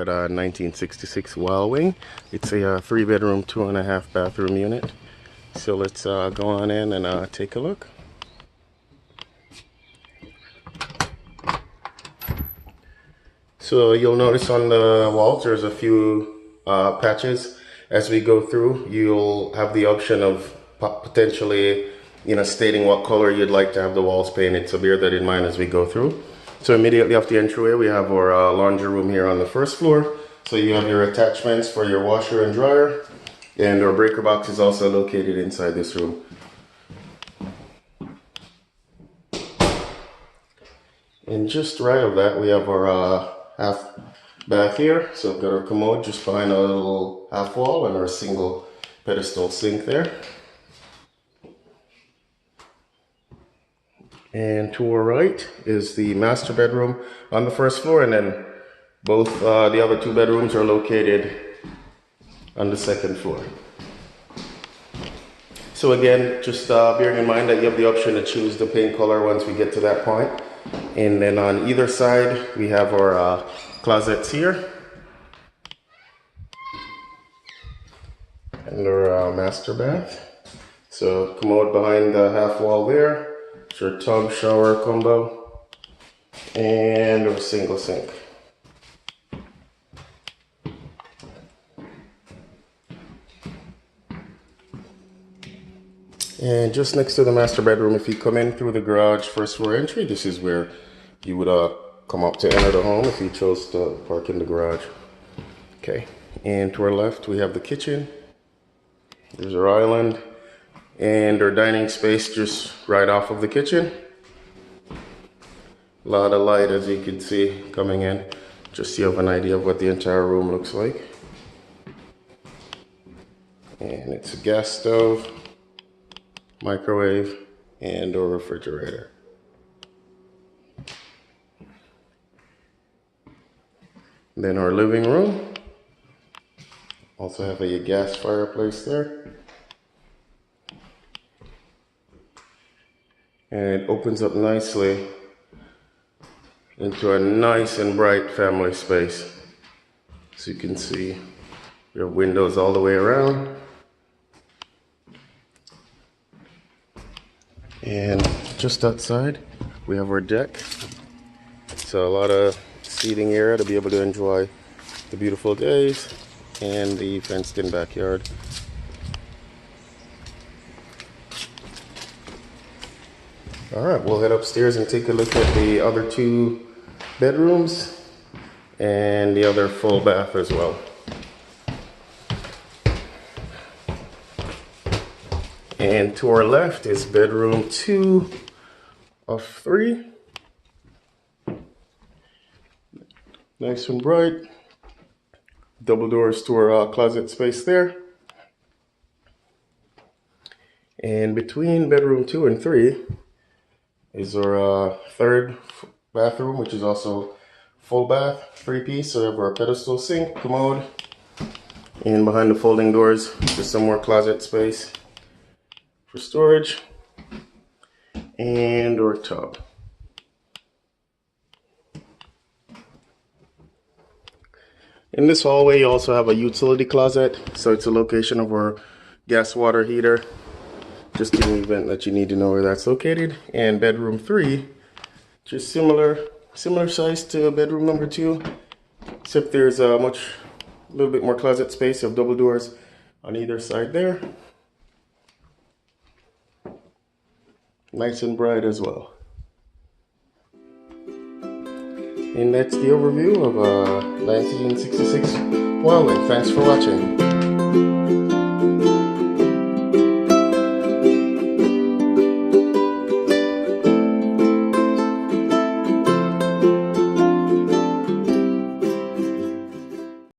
at 1966 Wild Wing. It's a 3-bedroom, 2.5 bathroom unit. So let's go on in and take a look. So you'll notice on the walls there's a few patches. As we go through, you'll have the option of potentially, stating what color you'd like to have the walls painted. So bear that in mind as we go through. So immediately off the entryway, we have our laundry room here on the first floor. So you have your attachments for your washer and dryer, and our breaker box is also located inside this room. And just right of that, we have our half bath here. So we've got our commode just behind our little half wall and our single pedestal sink there. And to our right is the master bedroom on the first floor, and then both the other 2 bedrooms are located on the second floor. So again, just bearing in mind that you have the option to choose the paint color once we get to that point. And then on either side, we have our closets here. And our master bath. So commode behind the half wall there. Your tub shower combo. And our single sink. And just next to the master bedroom, if you come in through the garage first floor entry, this is where you would come up to enter the home if you chose to park in the garage. Okay, and to our left we have the kitchen. There's our island and our dining space just right off of the kitchen. A lot of light, as you can see, coming in, just so you have an idea of what the entire room looks like. And it's a gas stove, microwave, and a refrigerator. Then our living room. Also have a gas fireplace there. And it opens up nicely into a nice and bright family space. As you can see, we have windows all the way around. And just outside, we have our deck. So a lot of seating area to be able to enjoy the beautiful days and the fenced-in backyard. All right, we'll head upstairs and take a look at the other 2 bedrooms and the other full bath as well. And to our left is bedroom 2 of 3. Nice and bright. Double doors to our closet space there. And between bedroom 2 and 3 is our 3rd bathroom, which is also full bath, 3-piece. So we have our pedestal sink, commode, and behind the folding doors, just some more closet space for storage, and our tub. In this hallway, you also have a utility closet, so it's a location of our gas water heater, just in the event that you need to know where that's located. And bedroom 3, just similar size to bedroom number 2, except there's a little bit more closet space. You have double doors on either side there. Nice and bright as well. And that's the overview of 1966 Wild Wing. Thanks for watching.